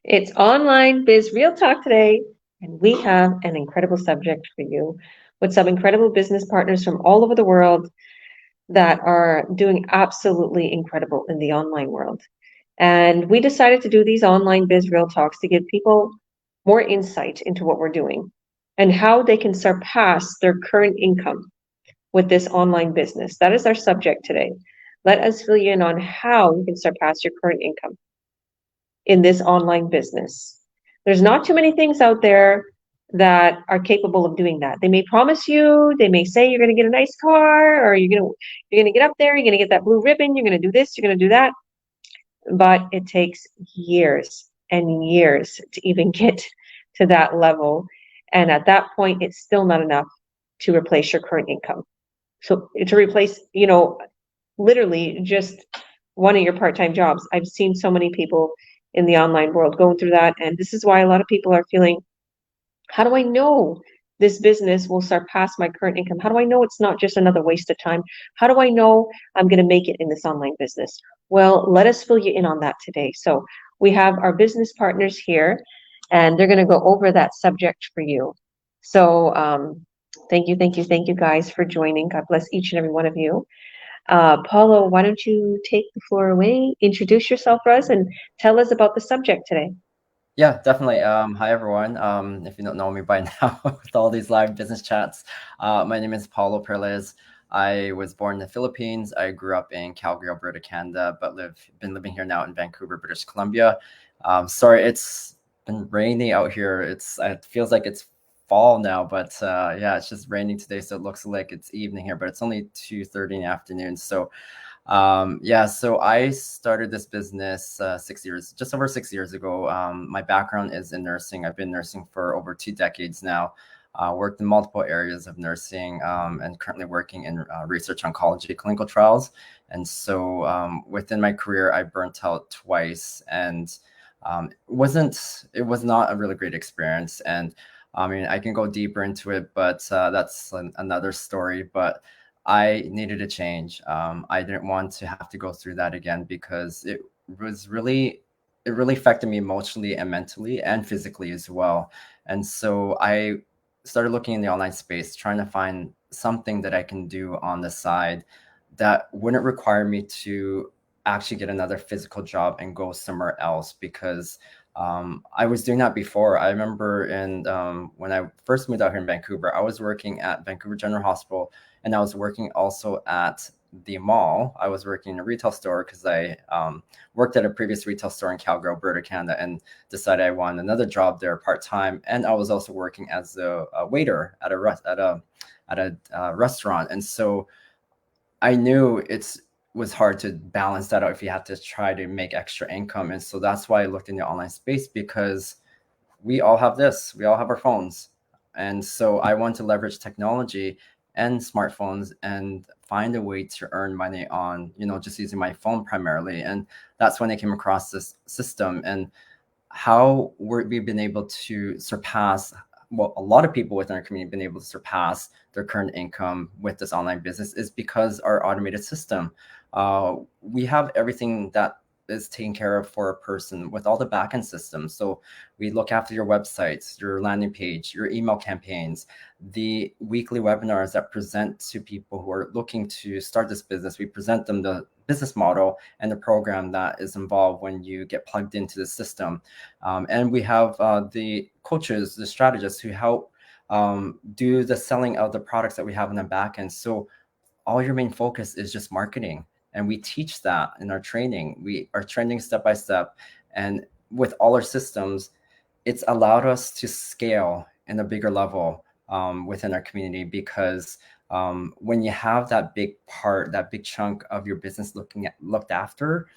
It's online biz real talk today, and we have an incredible subject for you with some incredible business partners from all over the world that are doing absolutely incredible in the online world. And we decided to do these online biz real talks to give people more insight into what we're doing and how they can surpass their current income with this online business. That is our subject today. Let us fill you in on how you can surpass your current income in this online business. There's not too many things out there that are capable of doing that. They may promise you, they may say you're going to get a nice car, or you're going to get up there, you're going to get that blue ribbon, you're going to do this, you're going to do that, but it takes years and years to even get to that level. And at that point, it's still not enough to replace your current income. So to replace, literally just one of your part-time jobs. I've seen so many people in the online world going through that. And this is why a lot of people are feeling, how do I know this business will surpass my current income? How do I know it's not just another waste of time? How do I know I'm going to make it in this online business? Well, let us fill you in on that today. So we have our business partners here, and they're going to go over that subject for you. So thank you guys for joining. God bless each and every one of you. Paulo, why don't you take the floor away, introduce yourself for us, and tell us about the subject today. Yeah, definitely. Hi everyone. If you don't know me by now, with all these live business chats, my name is Paulo Paralejas. I was born in the Philippines. I grew up in Calgary, Alberta, Canada, but been living here now in Vancouver, British Columbia. Sorry, it's been rainy out here. It feels like it's fall now, but yeah, it's just raining today, so it looks like it's evening here. But it's only 2:30 in the afternoon, so yeah, so I started this business 6 years, just over 6 years ago. My background is in nursing. I've been nursing for over 2 decades now. Worked in multiple areas of nursing, and currently working in research oncology clinical trials. And so within my career, I burnt out twice, and it was not a really great experience. And I mean, I can go deeper into it, but that's another story. But I needed a change. I didn't want to have to go through that again because was really, it really affected me emotionally and mentally and physically as well. And so I started looking in the online space, trying to find something that I can do on the side that wouldn't require me to actually get another physical job and go somewhere else because I was doing that before. I remember when I first moved out here in Vancouver, I was working at Vancouver General Hospital, and I was working also at the mall. I was working in a retail store because I worked at a previous retail store in Calgary, Alberta, Canada, and decided I wanted another job there part time. And I was also working as a waiter at a restaurant, and so I knew it was hard to balance that out if you had to try to make extra income. And so that's why I looked in the online space because we all have this, we all have our phones. And so I want to leverage technology and smartphones and find a way to earn money on, just using my phone primarily. And that's when I came across this system and how we've been able to surpass, well, a lot of people within our community have been able to surpass their current income with this online business is because our automated system. We have everything that is taken care of for a person with all the backend systems. So we look after your websites, your landing page, your email campaigns, the weekly webinars that present to people who are looking to start this business. We present them the business model and the program that is involved when you get plugged into the system. And we have the coaches, the strategists who help do the selling of the products that we have in the back end. So all your main focus is just marketing. And we teach that in our training. We are training step by step. And with all our systems, it's allowed us to scale in a bigger level within our community because when you have that big part, that big chunk of your business looked after,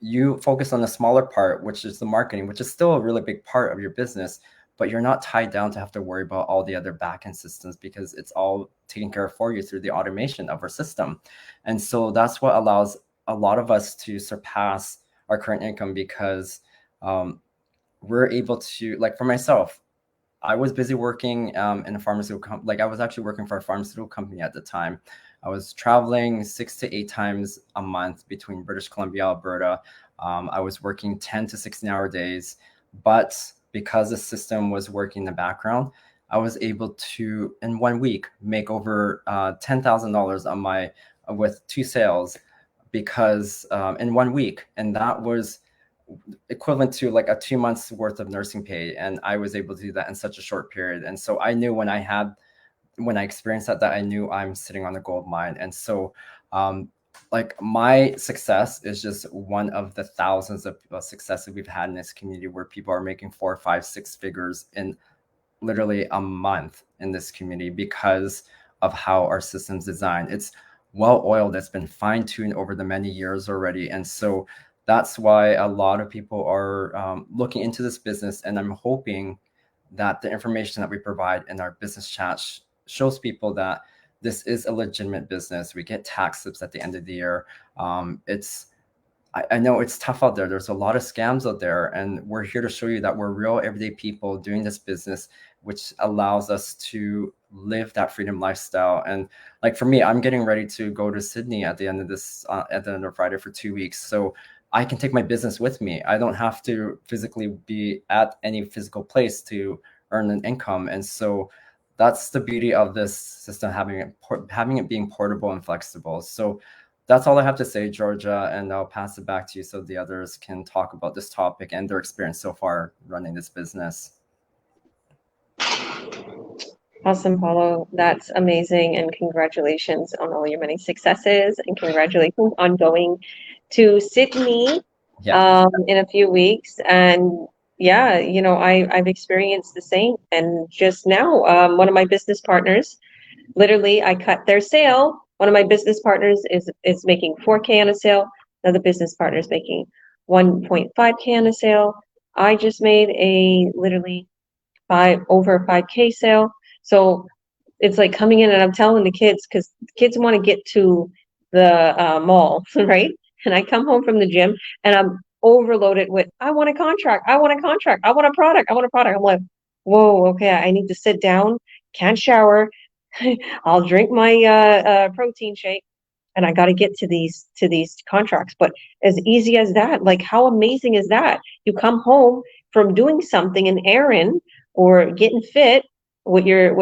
you focus on the smaller part, which is the marketing, which is still a really big part of your business, but you're not tied down to have to worry about all the other backend systems because it's all taken care of for you through the automation of our system. And so that's what allows a lot of us to surpass our current income because we're able to, like for myself, I was busy working in a pharmaceutical like I was actually working for a pharmaceutical company at the time. I was traveling 6 to 8 times a month between British Columbia, Alberta. I was working 10 to 16-hour days. But because the system was working in the background, I was able to, in 1 week, make over $10,000 on my with 2 sales, because in 1 week, and that was equivalent to like a 2 months worth of nursing pay, and I was able to do that in such a short period. And so I knew when I experienced that I knew I'm sitting on a gold mine. And so like my success is just one of the thousands of successes we've had in this community, where people are making 4, 5, 6 figures in literally a month in this community because of how our system's designed. It's well oiled. It's been fine tuned over the many years already. And so that's why a lot of people are looking into this business. And I'm hoping that the information that we provide in our business chat shows people that this is a legitimate business. We get tax slips at the end of the year. I know it's tough out there. There's a lot of scams out there, and we're here to show you that we're real everyday people doing this business, which allows us to live that freedom lifestyle. And like for me, I'm getting ready to go to Sydney at the end of Friday for 2 weeks. So I can take my business with me. I don't have to physically be at any physical place to earn an income. And so that's the beauty of this system, having it being portable and flexible. So that's all I have to say, Georgia, and I'll pass it back to you so the others can talk about this topic and their experience so far running this business. Awesome, Paulo. That's amazing. And congratulations on all your many successes. And congratulations on going to Sydney in a few weeks. And yeah, I've experienced the same. And just now, one of my business partners, literally, I cut their sale. One of my business partners is making 4K on a sale. Another business partner is making 1.5K on a sale. I just made a literally over 5K sale. So it's like coming in, and I'm telling the kids, because kids want to get to the mall, right? And I come home from the gym and I'm overloaded with, I want a contract, I want a contract, I want a product, I want a product. I'm like, whoa, okay, I need to sit down, can't shower. I'll drink my protein shake, and I got to get to these contracts. But as easy as that, like how amazing is that? You come home from doing something, an errand or getting fit with your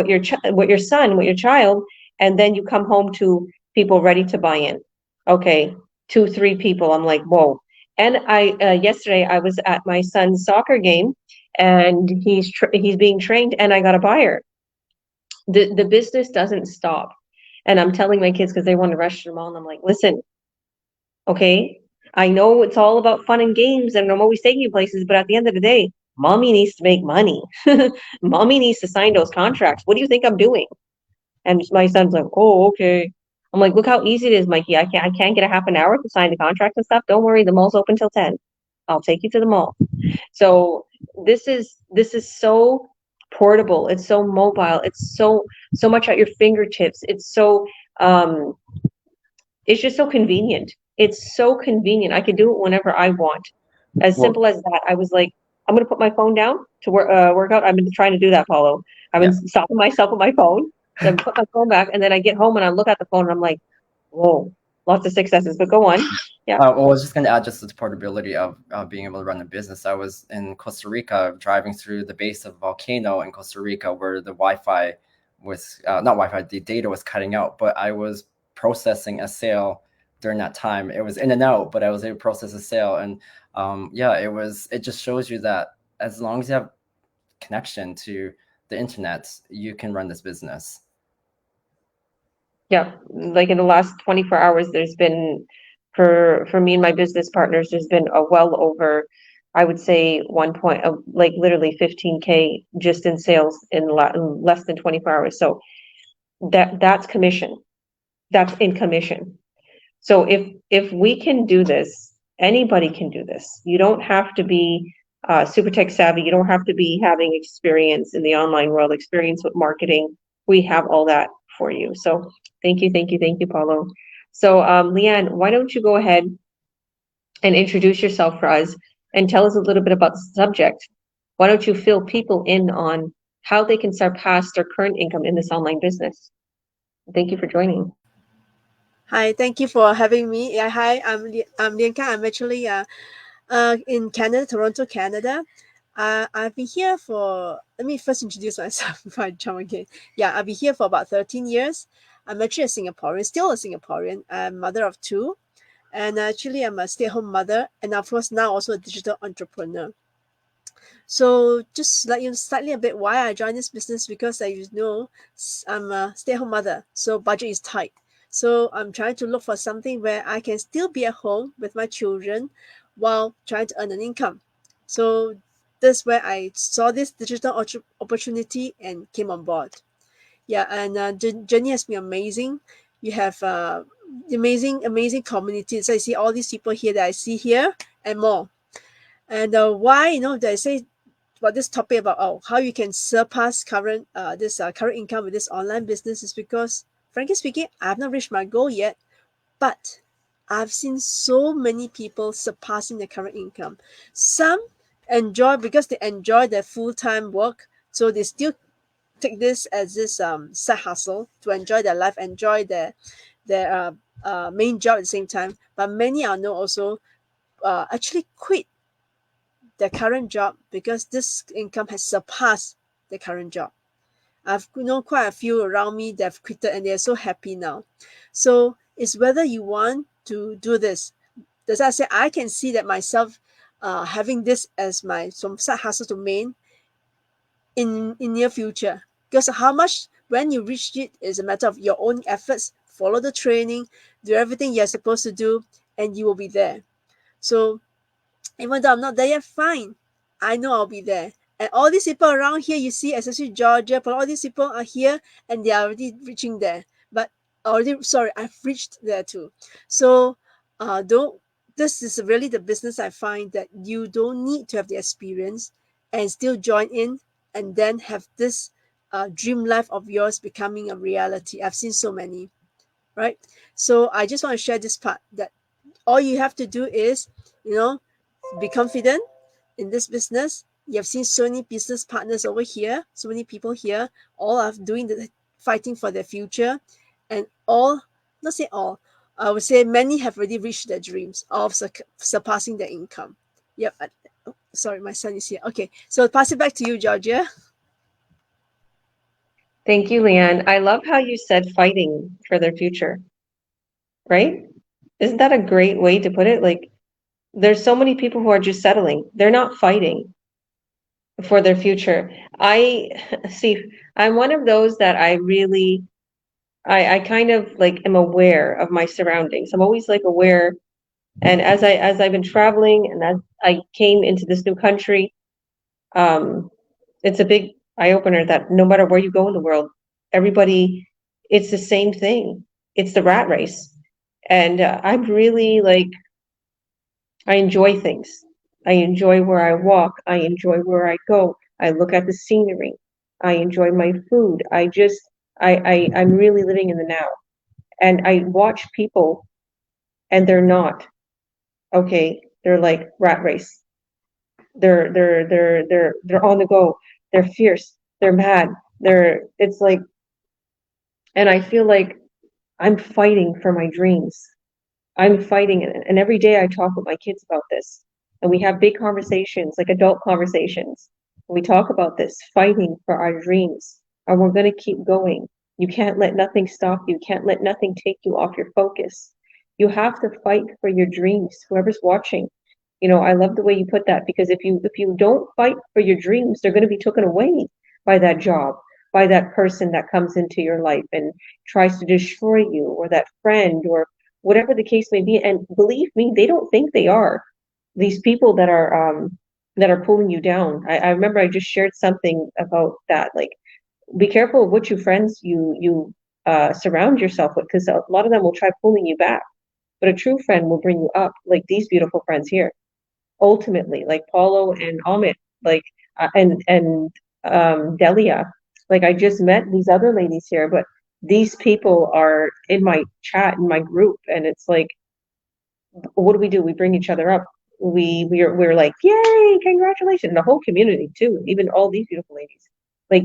son, with your child, and then you come home to people ready to buy in. Okay, 2, 3 people. I'm like, whoa. And I yesterday I was at my son's soccer game, and he's being trained, and I got a buyer. The business doesn't stop. And I'm telling my kids, because they want to rush to the mall, and I'm like, listen, okay, I know it's all about fun and games, and I'm always taking you places, but at the end of the day, mommy needs to make money. Mommy needs to sign those contracts. What do you think I'm doing? And my son's like, oh, okay. I'm like, look how easy it is, Mikey. I can't get a half an hour to sign the contract and stuff. Don't worry, the mall's open till 10. I'll take you to the mall. So this is so portable. It's so mobile. It's so much at your fingertips. It's so it's just so convenient. It's so convenient. I can do it whenever I want. As simple as that. I was like, I'm gonna put my phone down to work out. I've been trying to do that, Paulo. I've been stopping myself with my phone. Then put my phone back, and then I get home and I look at the phone and I'm like, whoa, lots of successes. But go on. Yeah. Well, I was just going to add just the portability of being able to run a business. I was in Costa Rica driving through the base of a volcano in Costa Rica, where the Wi-Fi was not Wi-Fi, the data was cutting out, but I was processing a sale during that time. It was in and out, but I was able to process a sale. And it just shows you that as long as you have connection to the internet, you can run this business. Yeah, like in the last 24 hours, there's been, for me and my business partners, there's been a well over, I would say, like literally 15K just in sales in less than 24 hours. So that's commission. That's in commission. So if we can do this, anybody can do this. You don't have to be super tech savvy. You don't have to be having experience in the online world, experience with marketing. We have all that for you. So thank you, Paulo. So Lian, why don't you go ahead and introduce yourself for us and tell us a little bit about the subject. Why don't you fill people in on how they can surpass their current income in this online business? Thank you for joining. Hi, thank you for having me. Yeah, hi, I'm Lian. I'm actually in Canada, Toronto, Canada. I've been here for, let me first introduce myself before I jump again. Yeah, I've been here for about 13 years. I'm actually a Singaporean, still a Singaporean. I'm mother of two. And actually, I'm a stay-at-home mother. And of course, now also a digital entrepreneur. So just like you slightly a bit why I joined this business, because as you know, I'm a stay-at-home mother, so budget is tight. So I'm trying to look for something where I can still be at home with my children while trying to earn an income. So that's where I saw this digital opportunity and came on board. Yeah, and journey has been amazing. You have amazing community. So I see all these people here that I see here and more. And why, they say about this topic about how you can surpass current income with this online business is because, frankly speaking, I have not reached my goal yet, but I've seen so many people surpassing their current income. Some enjoy because they enjoy their full-time work, so they still take this as this side hustle to enjoy their life, enjoy their main job at the same time. But many I know also actually quit their current job because this income has surpassed their current job. I've known quite a few around me that have quitted and they're so happy now. So it's whether you want to do this. As I say, I can see that myself having this as my some side hustle to main in near future. Because how much when you reach it is a matter of your own efforts, follow the training, do everything you're supposed to do, and you will be there. So even though I'm not there yet, fine. I know I'll be there. And all these people around here, you see, especially Georgia, but all these people are here and they are already reaching there. But I've reached there too. So don't this is really the business I find that you don't need to have the experience and still join in and then have this dream life of yours becoming a reality. I've seen so many, right? So I just want to share this part that all you have to do is, be confident in this business. You have seen so many business partners over here, so many people here, all are doing the fighting for their future, and all, not say all, I would say many have already reached their dreams of surpassing their income. Yep. Sorry, my son is here. Okay, so I'll pass it back to you, Georgia. Thank you, Lian. I love how you said fighting for their future, right? Isn't that a great way to put it? Like, there's so many people who are just settling. They're not fighting for their future. I see, I'm one of those that I kind of like am aware of my surroundings. I'm always like aware. And as I've been traveling and as I came into this new country, um, it's a big eye opener that no matter where you go in the world, everybody, it's the same thing. It's the rat race. And I'm really like, I enjoy things. I enjoy where I walk. I enjoy where I go. I look at the scenery. I enjoy my food. I'm really living in the now. And I watch people and they're not. Okay, they're like rat race. They're on the go. They're fierce. They're mad. It's like, and I feel like I'm fighting for my dreams. I'm fighting it. And every day I talk with my kids about this. And we have big conversations, like adult conversations. We talk about this, fighting for our dreams. And we're going to keep going. You can't let nothing stop you. You can't let nothing take you off your focus. You have to fight for your dreams. Whoever's watching, I love the way you put that, because if you don't fight for your dreams, they're going to be taken away by that job, by that person that comes into your life and tries to destroy you, or that friend, or whatever the case may be. And believe me, they don't think they are. These people that are pulling you down. I remember I just shared something about that. Like, be careful of what friends you surround yourself with, because a lot of them will try pulling you back. But a true friend will bring you up, like these beautiful friends here. Ultimately, like Paulo and Ahmed, like and Delia. Like, I just met these other ladies here, but these people are in my chat, in my group, and it's like, what do? We bring each other up. We're like, yay, congratulations. The whole community too, even all these beautiful ladies. Like,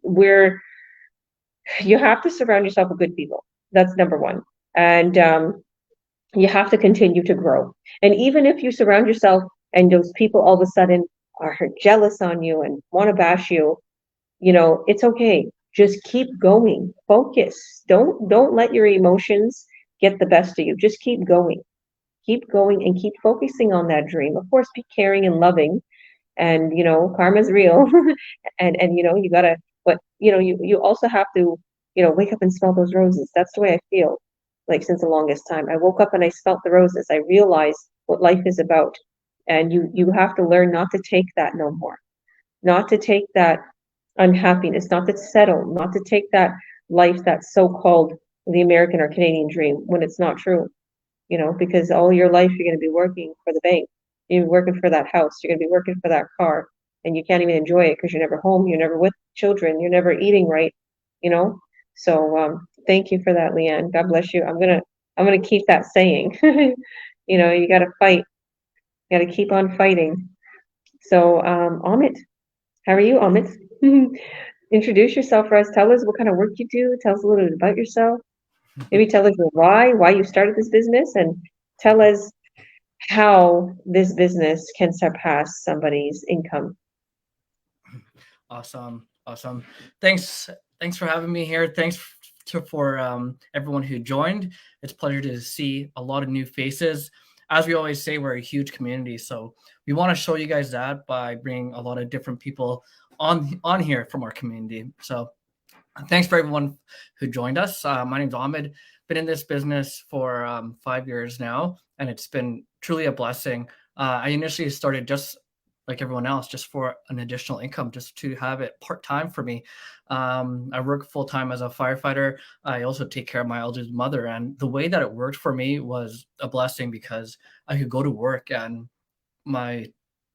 we're you have to surround yourself with good people. That's number one. And you have to continue to grow. And even if you surround yourself and those people all of a sudden are jealous on you and want to bash you, you know, it's okay. Just keep going. Focus. Don't let your emotions get the best of you. Just keep going. Keep going and keep focusing on that dream. Of course, be caring and loving, and you know, karma's real. And you know, you gotta, but you know, you also have to, you know, wake up and smell those roses. That's the way I feel, like, since the longest time. I woke up and I smelt the roses. I realized what life is about. And you have to learn not to take that no more, not to take that unhappiness, not to settle, not to take that life that's so-called the American or Canadian dream when it's not true, you know, because all your life you're going to be working for the bank, you're working for that house, you're going to be working for that car, and you can't even enjoy it because you're never home, you're never with children, you're never eating right, you know. So thank you for that, Lian. God bless you. I'm gonna keep that saying. You know, you got to fight, you got to keep on fighting. So Ahmed, how are you, Ahmed? Introduce yourself for us. Tell us what kind of work you do. Tell us a little bit about yourself. Maybe tell us your why you started this business, and tell us how this business can surpass somebody's income. Awesome. Thanks for having me here. Thanks for everyone who joined. It's a pleasure to see a lot of new faces. As we always say, we're a huge community, so we want to show you guys that by bringing a lot of different people on here from our community. So thanks for everyone who joined us. My name's Ahmed. Been in this business for 5 years now, and it's been truly a blessing. I initially started just like everyone else, just for an additional income, just to have it part-time for me. I work full-time as a firefighter. I also take care of my elderly mother. And the way that it worked for me was a blessing because I could go to work and my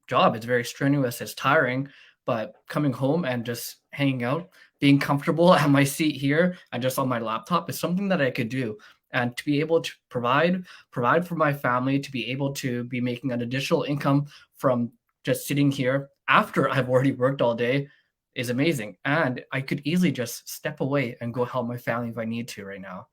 job is very strenuous, it's tiring, but coming home and just hanging out, being comfortable at my seat here and just on my laptop is something that I could do. And to be able to provide for my family, to be able to be making an additional income from just sitting here after I've already worked all day is amazing. And I could easily just step away and go help my family if I need to right now.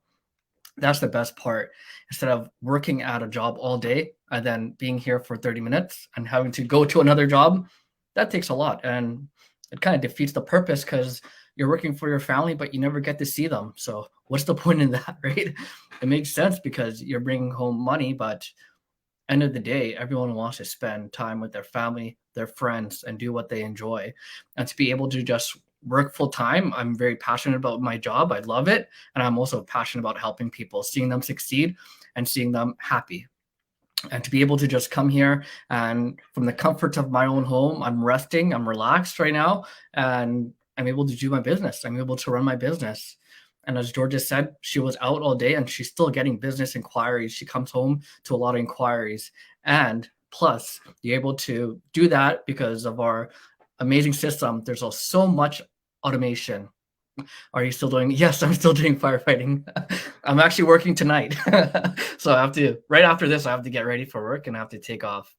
That's the best part. Instead of working at a job all day and then being here for 30 minutes and having to go to another job, that takes a lot. And it kind of defeats the purpose because you're working for your family, but you never get to see them. So what's the point in that, right? It makes sense because you're bringing home money, but end of the day, everyone wants to spend time with their family, their friends, and do what they enjoy. And to be able to just work full time, I'm very passionate about my job. I love it. And I'm also passionate about helping people, seeing them succeed and seeing them happy. And to be able to just come here and from the comfort of my own home, I'm resting, I'm relaxed right now, and I'm able to do my business. I'm able to run my business. And as Georgia said, she was out all day and she's still getting business inquiries. She comes home to a lot of inquiries. And plus, you're able to do that because of our amazing system. There's so much automation. Are you still doing? Yes, I'm still doing firefighting. I'm actually working tonight. So I have to, right after this, I have to get ready for work and I have to take off.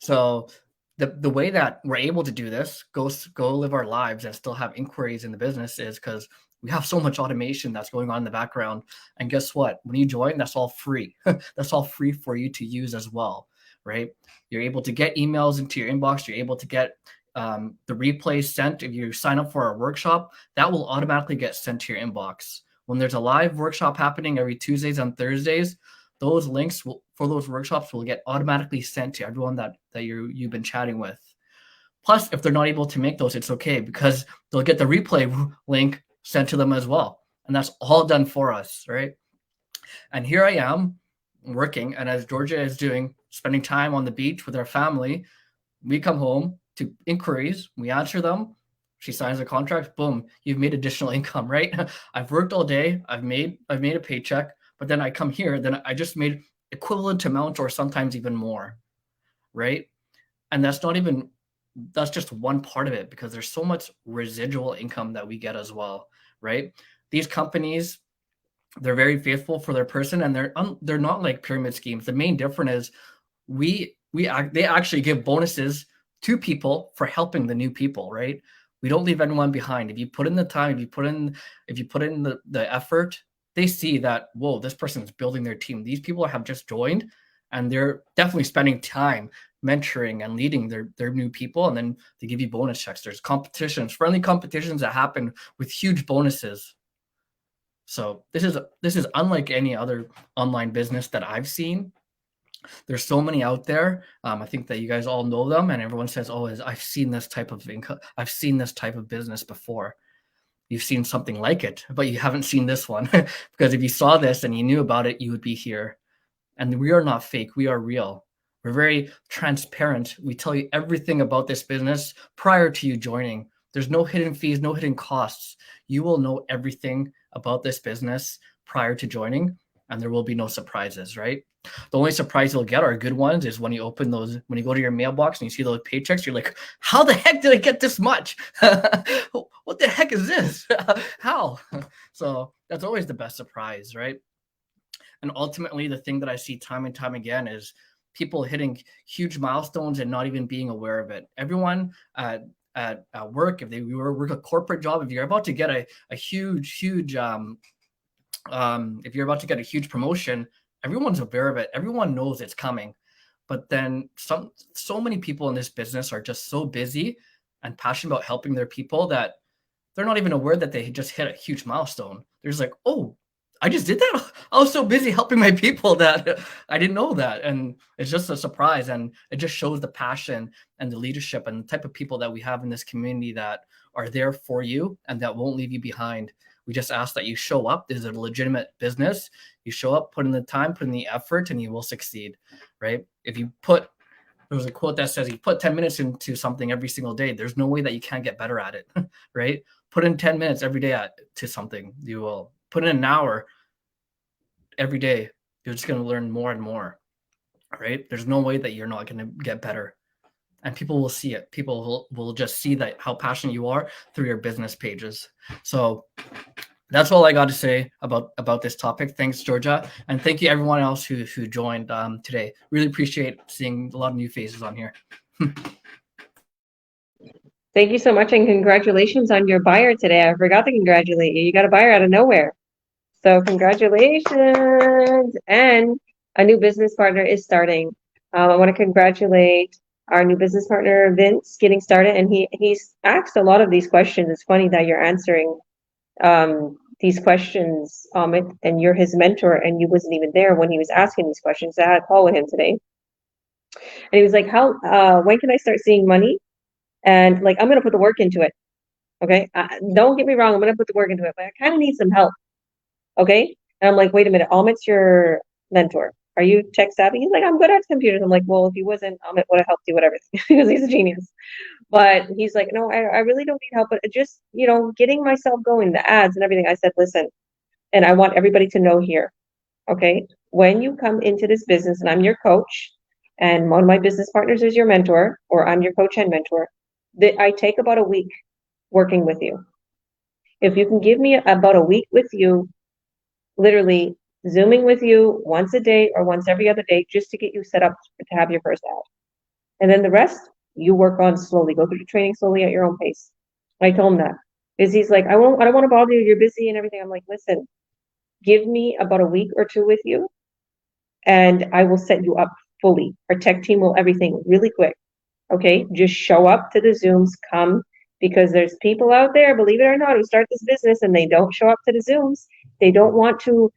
So the way that we're able to do this, go live our lives and still have inquiries in the business is because we have so much automation that's going on in the background. And guess what? When you join, that's all free. That's all free for you to use as well, right? You're able to get emails into your inbox. You're able to get the replays sent. If you sign up for our workshop, that will automatically get sent to your inbox. When there's a live workshop happening every Tuesdays and Thursdays, those links for those workshops will get automatically sent to everyone that you've been chatting with. Plus, if they're not able to make those, it's okay because they'll get the replay link sent to them as well. And that's all done for us, right? And here I am working, and as Georgia is doing, spending time on the beach with our family, we come home to inquiries, we answer them, she signs a contract, boom, you've made additional income, right? I've worked all day, I've made a paycheck, but then I come here, then I just made equivalent amount or sometimes even more, right? And that's just one part of it because there's so much residual income that we get as well, right? These companies, they're very faithful for their person and they're not like pyramid schemes. The main difference is they actually give bonuses to people for helping the new people, right? We don't leave anyone behind. If you put in the time, if you put in the effort, they see that, whoa, this person is building their team. These people have just joined and they're definitely spending time mentoring and leading their new people, and then they give you bonus checks. There's competitions, friendly competitions that happen with huge bonuses. So this is unlike any other online business that I've seen. There's so many out there. I think that you guys all know them, and everyone says, "Oh, I've seen this type of income. I've seen this type of business before." You've seen something like it, but you haven't seen this one. Because if you saw this and you knew about it, you would be here. And we are not fake. We are real. We're very transparent. We tell you everything about this business prior to you joining. There's no hidden fees, no hidden costs. You will know everything about this business prior to joining, and there will be no surprises, right? The only surprise you'll get are good ones is when you open those, when you go to your mailbox and you see those paychecks, you're like, how the heck did I get this much? What the heck is this? How? So that's always the best surprise, right? And ultimately, the thing that I see time and time again is people hitting huge milestones and not even being aware of it. Everyone at work, if they work a corporate job, if you're about to get a huge, if you're about to get a huge promotion, everyone's aware of it. Everyone knows it's coming. But then so many people in this business are just so busy and passionate about helping their people that they're not even aware that they just hit a huge milestone. They're just like, oh, I just did that. I was so busy helping my people that I didn't know that. And it's just a surprise. And it just shows the passion and the leadership and the type of people that we have in this community that are there for you and that won't leave you behind. We just ask that you show up. This is a legitimate business. You show up, put in the time, put in the effort, and you will succeed, right? If you put, there was a quote that says, you put 10 minutes into something every single day, there's no way that you can't get better at it, right? Put in 10 minutes every day to something. You will put in an hour every day. You're just going to learn more and more, right? There's no way that you're not going to get better. And people will see it. People will just see that how passionate you are through your business pages. So that's all I got to say about this topic. Thanks, Georgia. And thank you everyone else who joined today. Really appreciate seeing a lot of new faces on here. Thank you so much, and congratulations on your buyer today. I forgot to congratulate you. You got a buyer out of nowhere. So congratulations. And a new business partner is starting. I want to congratulate our new business partner, Vince, getting started. And he's asked a lot of these questions. It's funny that you're answering these questions, Ahmed, and you're his mentor, and you wasn't even there when he was asking these questions. I had a call with him today. And he was like, when can I start seeing money? And like, I'm going to put the work into it. Okay. Don't get me wrong. I'm going to put the work into it, but I kind of need some help. Okay. And I'm like, wait a minute. Ahmed's your mentor. Are you tech savvy? He's like, I'm good at computers. I'm like, well, if he wasn't, Ahmed would have helped you with everything because he's a genius. But he's like, no, I really don't need help, but just, getting myself going, the ads and everything. I said, listen, and I want everybody to know here. Okay. When you come into this business and I'm your coach and one of my business partners is your mentor, or I'm your coach and mentor, that I take about a week working with you. If you can give me about a week with you, literally Zooming with you once a day or once every other day, just to get you set up to have your first ad. And then the rest, you work on slowly, go through the training slowly at your own pace. I told him that. Because he's like, I don't want to bother you, you're busy and everything. I'm like, listen, give me about a week or two with you and I will set you up fully. Our tech team will everything really quick. Okay, just show up to the Zooms, come, because there's people out there, believe it or not, who start this business and they don't show up to the Zooms. They don't want to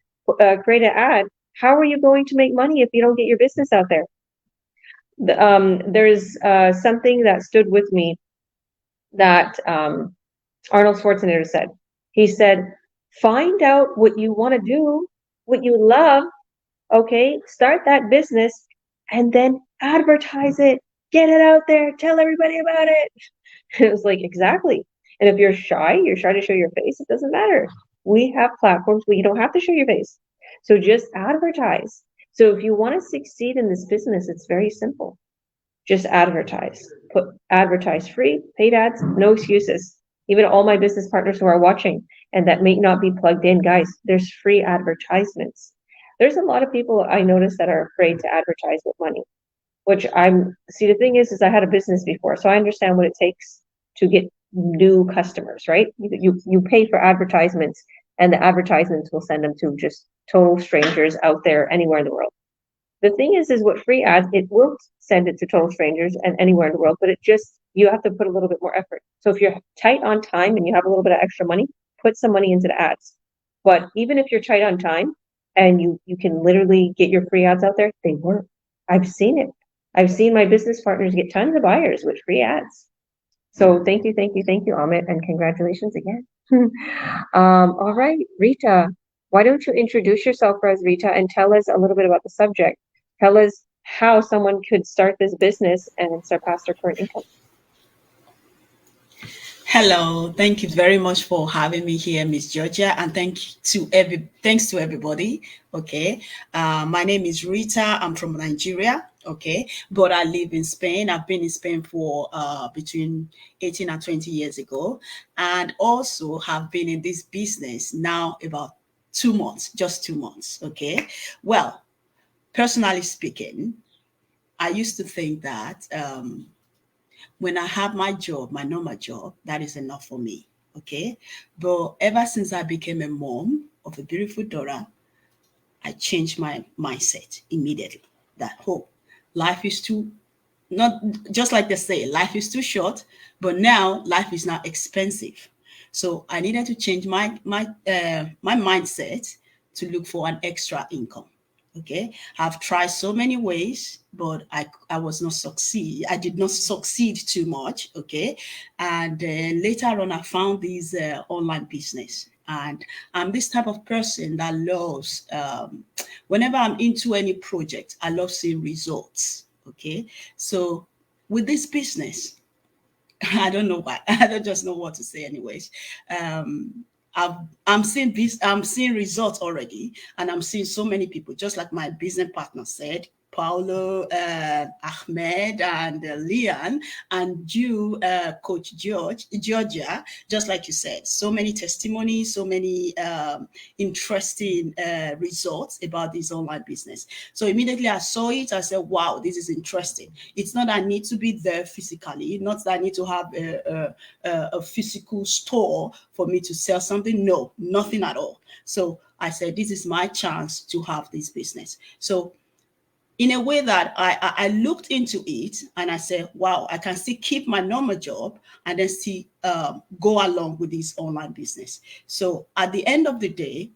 create an ad. How are you going to make money if you don't get your business out there? There's something that stood with me that Arnold Schwarzenegger said. He said, find out what you want to do, what you love, okay, start that business, and then advertise it. Get it out there. Tell everybody about it. It was like, exactly. And if you're shy to show your face, it doesn't matter. We have platforms where you don't have to show your face. So just advertise. So if you want to succeed in this business, it's very simple. Just advertise. Advertise free, paid ads, no excuses. Even all my business partners who are watching and that may not be plugged in, guys, there's free advertisements. There's a lot of people I notice that are afraid to advertise with money. The thing is I had a business before, so I understand what it takes to get new customers, right? You pay for advertisements and the advertisements will send them to just total strangers out there anywhere in the world. The thing is with free ads, it will send it to total strangers and anywhere in the world, but you have to put a little bit more effort. So if you're tight on time and you have a little bit of extra money, put some money into the ads. But even if you're tight on time and you can literally get your free ads out there, they work. I've seen it. I've seen my business partners get tons of buyers with free ads. So thank you, Ahmed, and congratulations again. All right, Rita, why don't you introduce yourself as Rita and tell us a little bit about the subject? Tell us how someone could start this business and surpass their current income. Hello, thank you very much for having me here, Miss Georgia, and thanks to everybody. Okay, my name is Rita. I'm from Nigeria. Okay, but I live in Spain. I've been in Spain for between 18 and 20 years ago, and also have been in this business now about 2 months, just 2 months. Okay, well, personally speaking, I used to think that when I have my job, my normal job, that is enough for me. Okay. But ever since I became a mom of a beautiful daughter, I changed my mindset immediately. That life is too, not just like they say, life is too short, but now life is not expensive. So I needed to change my mindset to look for an extra income. Okay, I've tried so many ways, but I was not succeed. I did not succeed too much. Okay, and then later on, I found this online business, and I'm this type of person that loves. Whenever I'm into any project, I love seeing results. Okay, so with this business, I don't know why. I don't just know what to say. Anyways, I'm seeing results already, and I'm seeing so many people. Just like my business partner said, Paulo, Ahmed, and Lian, and you, Coach Georgia. Just like you said, so many testimonies, so many interesting results about this online business. So immediately I saw it, I said, wow, this is interesting. It's not that I need to be there physically, not that I need to have a physical store for me to sell something. No, nothing at all. So I said, this is my chance to have this business. So in a way that I looked into it and I said, wow, I can still keep my normal job and then still go along with this online business. So at the end of the day,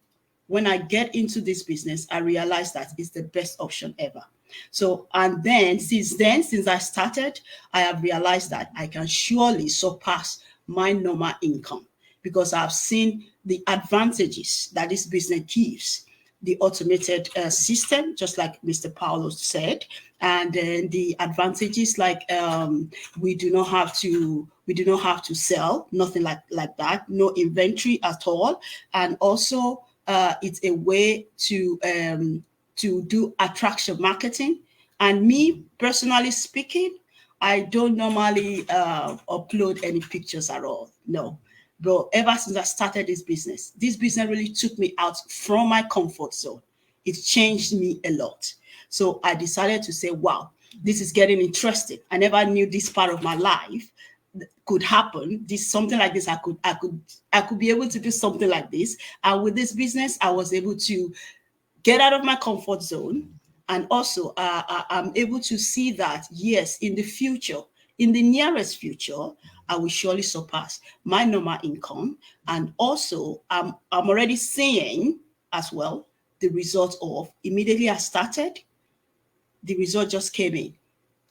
when I get into this business, I realized that it's the best option ever. So, and then, since I started, I have realized that I can surely surpass my normal income because I've seen the advantages that this business gives. The automated system, just like Mr. Paulo said, and then the advantages like we do not have to sell, nothing like that, no inventory at all, and also it's a way to do attraction marketing. And me personally speaking, I don't normally upload any pictures at all. No. But ever since I started this business really took me out from my comfort zone. It changed me a lot. So I decided to say, wow, this is getting interesting. I never knew this part of my life could happen. Something like this, I could be able to do something like this. And with this business, I was able to get out of my comfort zone. And also I'm able to see that, yes, in the future, in the nearest future, I will surely surpass my normal income. And also, I'm already seeing as well the result of immediately I started, the result just came in.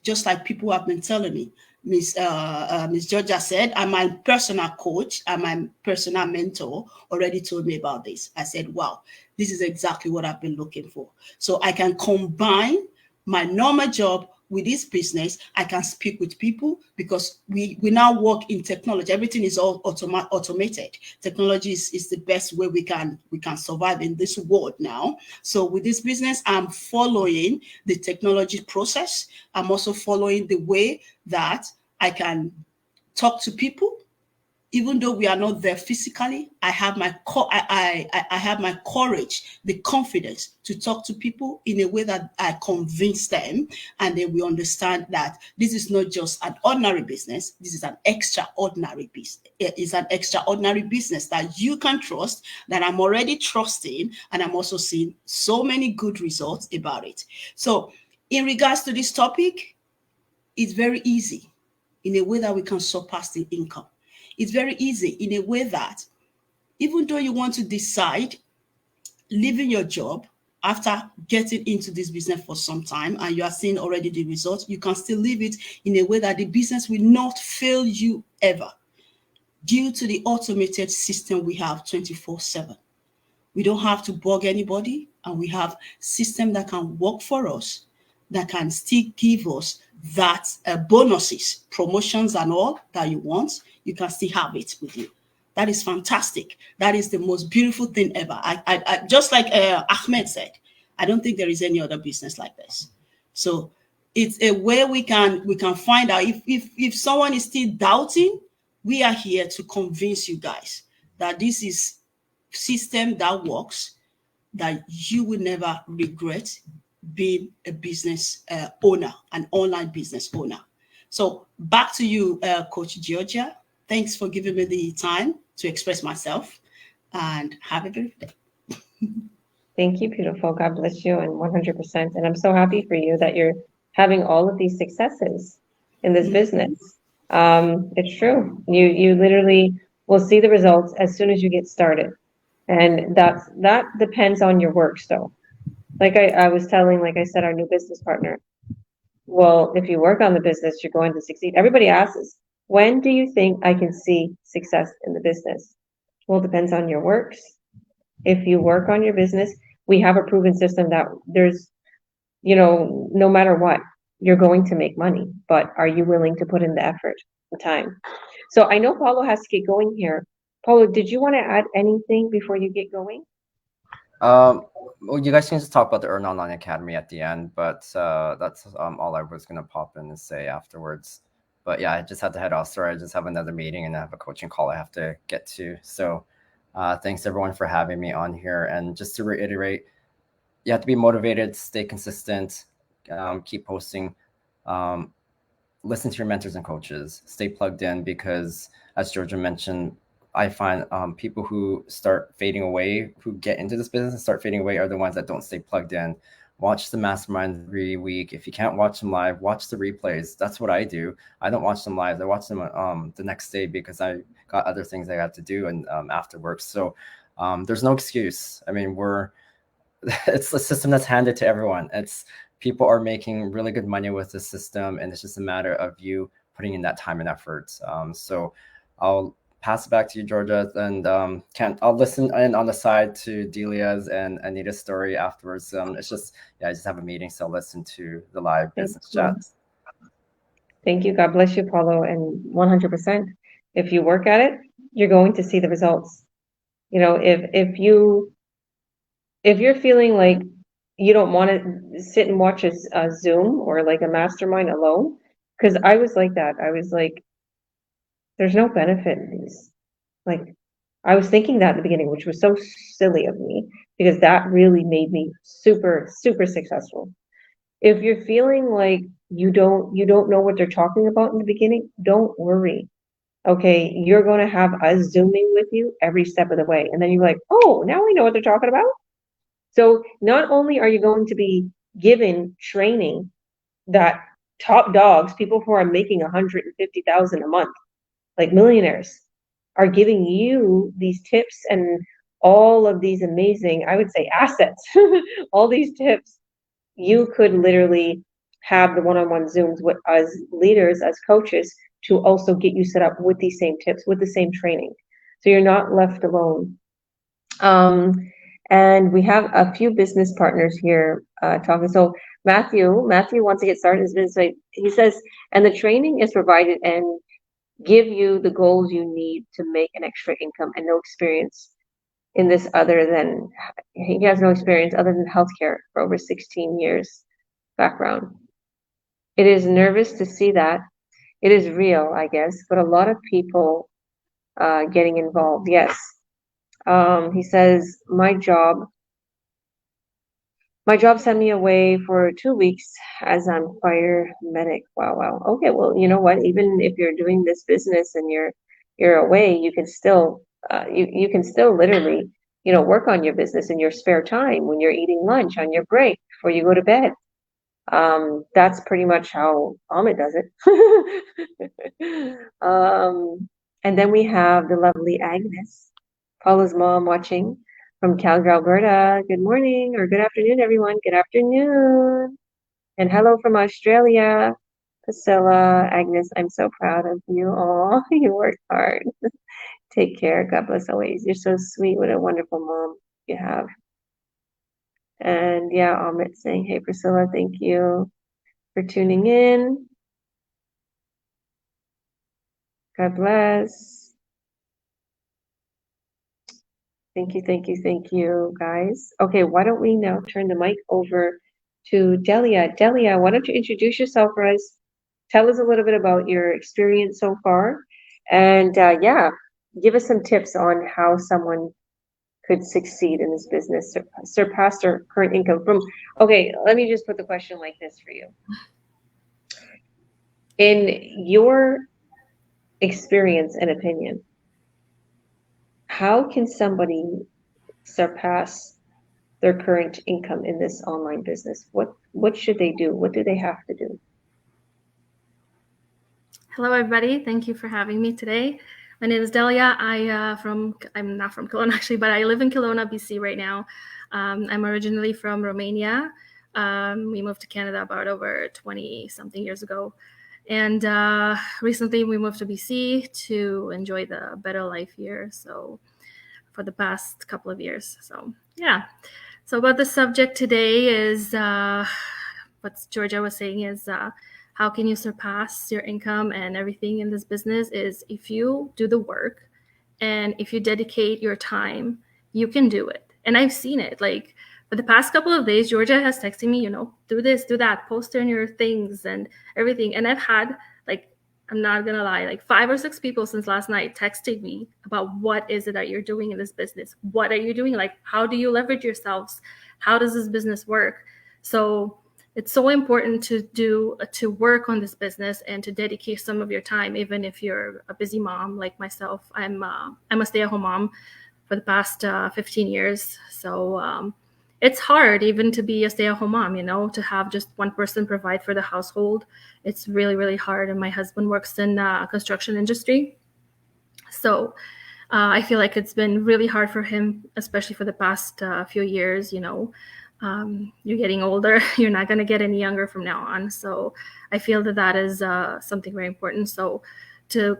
Just like people have been telling me, Miss Georgia said, I'm my personal coach and my personal mentor already told me about this. I said, wow, this is exactly what I've been looking for. So I can combine my normal job with this business. I can speak with people because we now work in technology. Everything is all automated. Technology is the best way we can survive in this world now. So with this business, I'm following the technology process. I'm also following the way that I can talk to people even though we are not there physically, I have my I have my courage, the confidence to talk to people in a way that I convince them, and they will understand that this is not just an ordinary business. This is an extraordinary business. It is an extraordinary business that you can trust, that I'm already trusting, and I'm also seeing so many good results about it. So in regards to this topic, it's very easy in a way that we can surpass the income. It's very easy in a way that even though you want to decide leaving your job after getting into this business for some time and you are seeing already the results, you can still leave it in a way that the business will not fail you ever, due to the automated system we have 24/7. We don't have to bug anybody, and we have system that can work for us, that can still give us that bonuses, promotions and all that you want. You can still have it with you. That is fantastic. That is the most beautiful thing ever. I just like Ahmed said, I don't think there is any other business like this. So it's a way we can find out if someone is still doubting. We are here to convince you guys that this is system that works, that you will never regret being a business owner, an online business owner. So back to you, Coach Georgia. Thanks for giving me the time to express myself, and have a beautiful day. Thank you, beautiful. God bless you, and 100%. And I'm so happy for you that you're having all of these successes in this business. It's true. You literally will see the results as soon as you get started. And that depends on your works though. Like I was telling, like I said, our new business partner, well, if you work on the business, you're going to succeed. Everybody asks, when do you think I can see success in the business? Well, it depends on your works. If you work on your business, we have a proven system that there's, no matter what, you're going to make money, but are you willing to put in the effort, the time? So I know Paulo has to get going here. Paulo, did you want to add anything before you get going? Well, you guys can just talk about the Earn Online Academy at the end, but that's all I was gonna pop in and say afterwards. But yeah, I just had to head off. Sorry, I just have another meeting and I have a coaching call I have to get to. So thanks everyone for having me on here. And just to reiterate, you have to be motivated, stay consistent, keep posting, listen to your mentors and coaches, stay plugged in, because as Georgia mentioned, I find people who start fading away, who get into this business and start fading away, are the ones that don't stay plugged in. Watch the masterminds every week. If you can't watch them live, watch the replays. That's what I do. I don't watch them live. I watch them the next day because I got other things I got to do and after work. So there's no excuse. I mean, it's a system that's handed to everyone. People are making really good money with the system, and it's just a matter of you putting in that time and effort. So I'll pass it back to you, Georgia, and I'll listen in on the side to Delia's and Anita's story afterwards. It's just, I just have a meeting, so I'll listen to the live business chats. Thank you. God bless you, Paulo. And 100%, if you work at it, you're going to see the results. If you're feeling like you don't want to sit and watch a Zoom or like a mastermind alone, because I was like that. I was like, there's no benefit in these. Like, I was thinking that in the beginning, which was so silly of me, because that really made me super, super successful. If you're feeling like you don't know what they're talking about in the beginning, don't worry. Okay, you're going to have us Zooming with you every step of the way. And then you're like, oh, now we know what they're talking about. So not only are you going to be given training that top dogs, people who are making 150,000 a month, like millionaires, are giving you these tips and all of these amazing, I would say, assets, all these tips. You could literally have the one-on-one Zooms with us leaders, as coaches, to also get you set up with these same tips, with the same training. So you're not left alone. And we have a few business partners here talking. So Matthew wants to get started in his business. He says, and the training is provided and give you the goals you need to make an extra income, and no experience in this he has no experience other than healthcare for over 16 years background. It is nervous to see that. It is real, I guess, but a lot of people getting involved. Yes. He says, my job sent me away for 2 weeks as I'm fire medic. Wow, wow. Okay, well, you know what? Even if you're doing this business and you're away, you can still you can still literally, work on your business in your spare time when you're eating lunch on your break before you go to bed. That's pretty much how Ahmed does it. And then we have the lovely Agnes, Paula's mom, watching from Calgary, Alberta. Good morning or good afternoon, everyone. Good afternoon. And hello from Australia, Priscilla, Agnes. I'm so proud of you all. You worked hard. Take care. God bless always. You're so sweet. What a wonderful mom you have. And yeah, Ahmed saying, hey, Priscilla, thank you for tuning in. God bless. Thank you, guys. Okay, why don't we now turn the mic over to Delia. Delia, why don't you introduce yourself for us? Tell us a little bit about your experience so far. And yeah, give us some tips on how someone could succeed in this business, surpass their current income from, okay, let me just put the question like this for you. In your experience and opinion, how can somebody surpass their current income in this online business? What should they do? What do they have to do? Hello, everybody. Thank you for having me today. My name is Delia. I'm not from Kelowna actually, but I live in Kelowna, BC right now. I'm originally from Romania. We moved to Canada about over 20 something years ago. And recently we moved to BC to enjoy the better life here. So for the past couple of years. So yeah. So about the subject today is what Georgia was saying is how can you surpass your income and everything in this business is if you do the work and if you dedicate your time, you can do it. And I've seen it. Like for the past couple of days, Georgia has texted me, do this, do that, post on your things and everything. And I've had, like, I'm not going to lie, like 5 or 6 people since last night texted me about what is it that you're doing in this business? What are you doing? Like, how do you leverage yourselves? How does this business work? So it's so important to work on this business and to dedicate some of your time, even if you're a busy mom like myself. I'm a stay-at-home mom for the past 15 years. So it's hard even to be a stay-at-home mom, to have just one person provide for the household. It's really, really hard. And my husband works in construction industry. So I feel like it's been really hard for him, especially for the past few years, you're getting older. You're not going to get any younger from now on. So I feel that is something very important. So to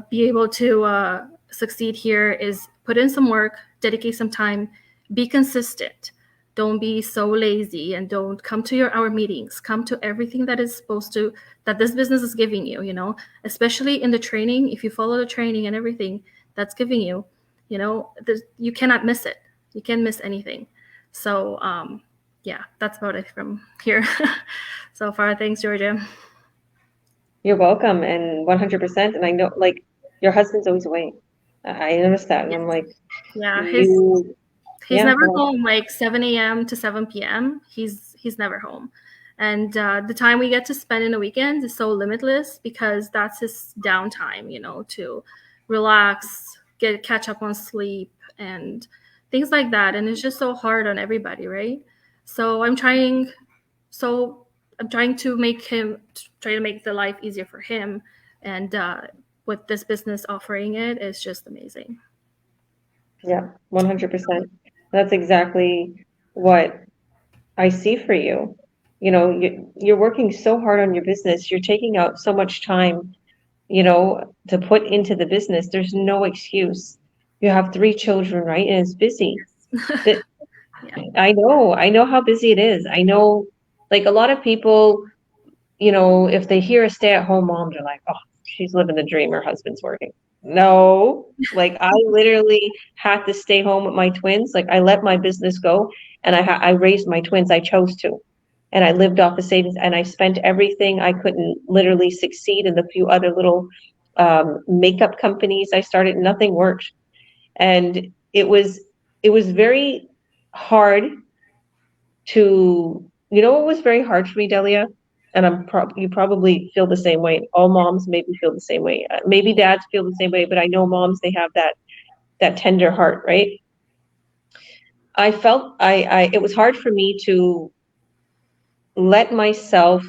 be able to succeed here is put in some work, dedicate some time, be consistent. Don't be so lazy and don't come to our meetings. Come to everything that this business is giving you, especially in the training. If you follow the training and everything that's giving you, you cannot miss it. You can't miss anything. So yeah, that's about it from here so far. Thanks, Georgia. You're welcome, and 100%. And I know, like, your husband's always away. I noticed that, and I'm like, yeah, he's never home. Like 7 a.m. to 7 p.m. He's never home, and the time we get to spend in the weekends is so limitless because that's his downtime, to relax, catch up on sleep and things like that. And it's just so hard on everybody, right? So I'm trying to make the life easier for him. And with this business offering it's just amazing. Yeah, 100%. That's exactly what I see for you. You're working so hard on your business. You're taking out so much time, to put into the business. There's no excuse. You have 3 children, right? And it's busy. Yeah. I know how busy it is. I know, like, a lot of people, if they hear a stay-at-home mom, they're like, oh, she's living the dream, her husband's working. No, like, I literally had to stay home with my twins. Like, I let my business go and I raised my twins. I chose to. And I lived off the savings and I spent everything I couldn't literally succeed in the few other little makeup companies I started, nothing worked. And it was very hard to, you know what was very hard for me, Delia? And you probably feel the same way. All moms maybe feel the same way. Maybe dads feel the same way, but I know moms, they have that tender heart, right? I felt it was hard for me to let myself,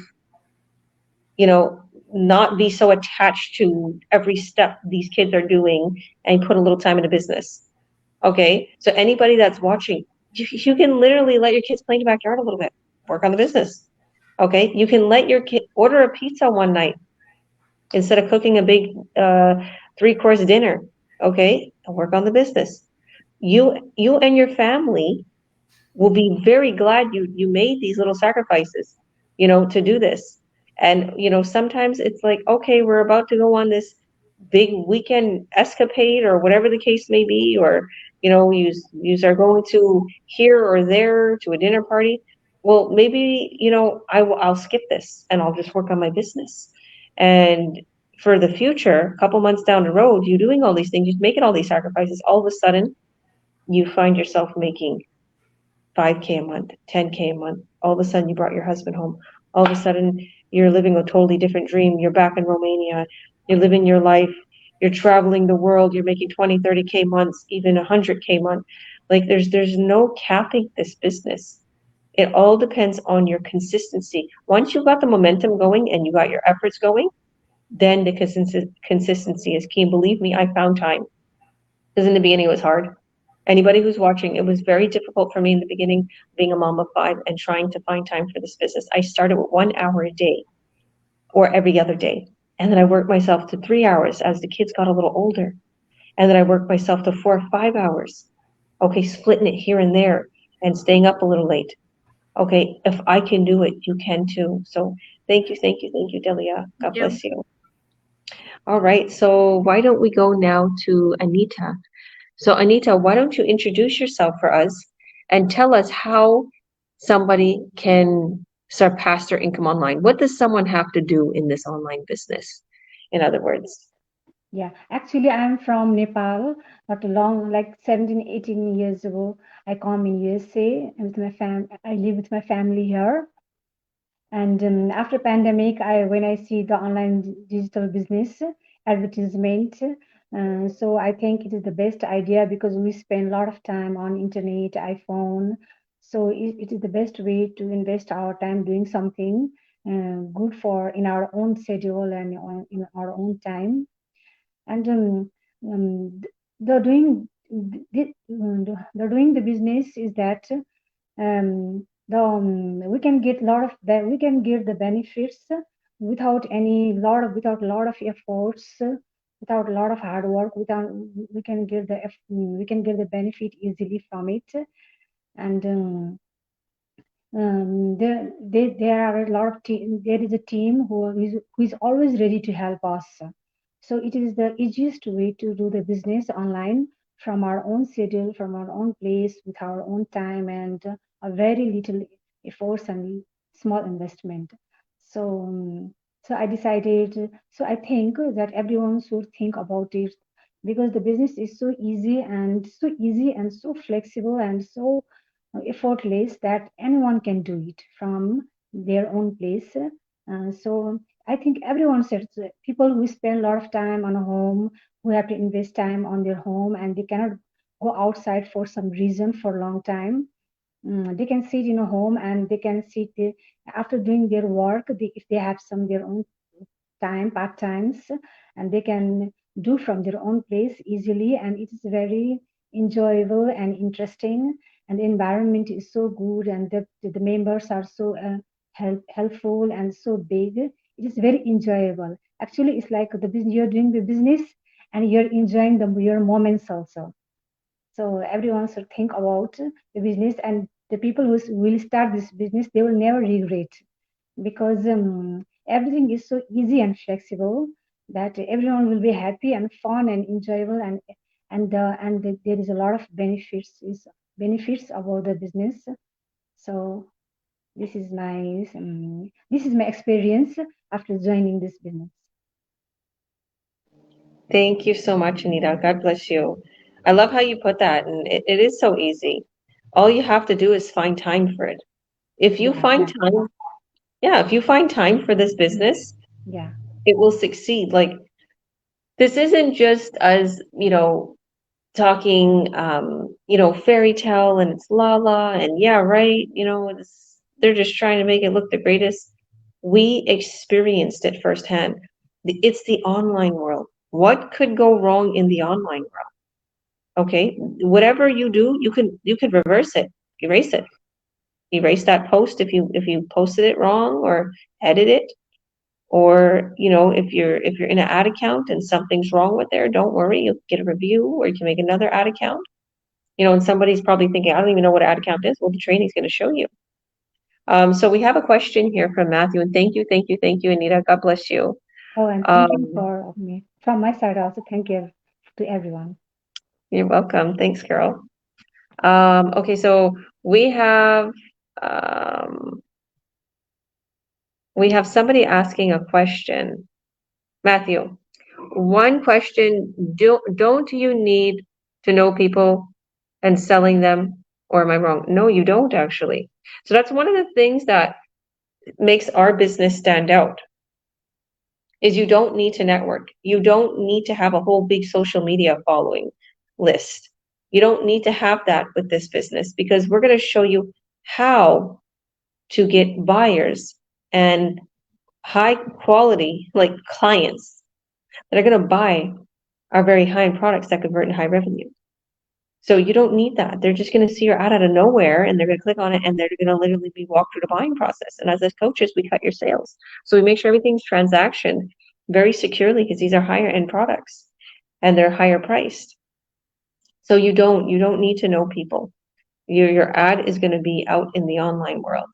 not be so attached to every step these kids are doing and put a little time into business. Okay, so anybody that's watching, you can literally let your kids play in the backyard a little bit, work on the business. Okay, you can let your kid order a pizza one night instead of cooking a big 3-course dinner. Okay, and work on the business. You and your family will be very glad you made these little sacrifices, to do this. And sometimes it's like, okay, we're about to go on this big weekend escapade or whatever the case may be, or use are going to here or there to a dinner party. Well, maybe I'll skip this and I'll just work on my business. And for the future, a couple months down the road, you doing all these things, you're making all these sacrifices, all of a sudden you find yourself making 5K a month, 10K a month. All of a sudden you brought your husband home. All of a sudden you're living a totally different dream. You're back in Romania. You're living your life. You're traveling the world. You're making 20, 30K months, even 100K month. Like there's no capping this business. It all depends on your consistency. Once you got the momentum going and you got your efforts going, then the consistency is key. And believe me, I found time. Because in the beginning it was hard. Anybody who's watching, it was very difficult for me in the beginning, being a mom of 5 and trying to find time for this business. I started with 1 hour a day or every other day. And then I worked myself to 3 hours as the kids got a little older. And then I worked myself to 4 or 5 hours. Okay, splitting it here and there and staying up a little late. Okay, if I can do it, you can too. So thank you, Delia. God bless you. All right, so why don't we go now to Anita? So Anita, why don't you introduce yourself for us and tell us how somebody can surpass their income online? What does someone have to do in this online business? In other words. Yeah, actually, I'm from Nepal. Not long, like 17, 18 years ago, I come in USA with my I live with my family here. And after pandemic, when I see the online digital business advertisement, so I think it is the best idea because we spend a lot of time on internet, iPhone. So it is the best way to invest our time doing something good in our own schedule and in our own time. And the doing the business is that we can get we can get the benefits without without a lot of efforts, without a lot of hard work. We can get the benefit easily from it. And there are a lot of there is a team who is always ready to help us. So it is the easiest way to do the business online from our own schedule, from our own place, with our own time and a very little efforts and small investment. So so I decided. So I think that everyone should think about it because the business is so easy and so flexible and so effortless that anyone can do it from their own place. So I think everyone says people who spend a lot of time on a home, who have to invest time on their home, and they cannot go outside for some reason for a long time. They can sit in a home and they can sit after doing their work. If they have some their own time, part times, and they can do from their own place easily, and it is very enjoyable and interesting, and the environment is so good, and the members are so helpful and so big. It is very enjoyable. Actually, it's like you're doing the business and you're enjoying your moments also. So everyone should think about the business, and the people who will start this business, they will never regret because everything is so easy and flexible that everyone will be happy and fun and enjoyable, and there is a lot of benefits about the business. So this is my experience after joining this business. Thank you so much, Anita. God bless you. I love how you put that, and it is so easy. All you have to do is find time for it. If you Yeah, find yeah, time, yeah, if you find time for this business, yeah, it will succeed. Like, this isn't just us, talking, fairy tale and it's la la and yeah, right, they're just trying to make it look the greatest. We experienced it firsthand. It's the online world. What could go wrong in the online world? Okay, whatever you do, you can reverse it, erase that post if you posted it wrong, or edit it, or if you're in an ad account and something's wrong with there, don't worry, you'll get a review, or you can make another ad account. And somebody's probably thinking, I don't even know what ad account is. Well, the training's going to show you. So we have a question here from Matthew, and thank you, Anita. God bless you. oh, and thank you for me from my side also. Thank you to everyone. You're welcome. Thanks, Carol. Okay, so we have somebody asking a question. Matthew, one question: don't you need to know people and selling them, or am I wrong? No, you don't actually. So that's one of the things that makes our business stand out, is you don't need to network. You don't need to have a whole big social media following list. You don't need to have that with this business, because we're going to show you how to get buyers and high quality, like, clients that are going to buy our very high-end products that convert in high revenue. So you don't need that. They're just going to see your ad out of nowhere, and they're going to click on it, and they're going to literally be walked through the buying process. And as coaches, we cut your sales. So we make sure everything's transaction very securely, because these are higher end products and they're higher priced. So you don't need to know people. Your ad is going to be out in the online world.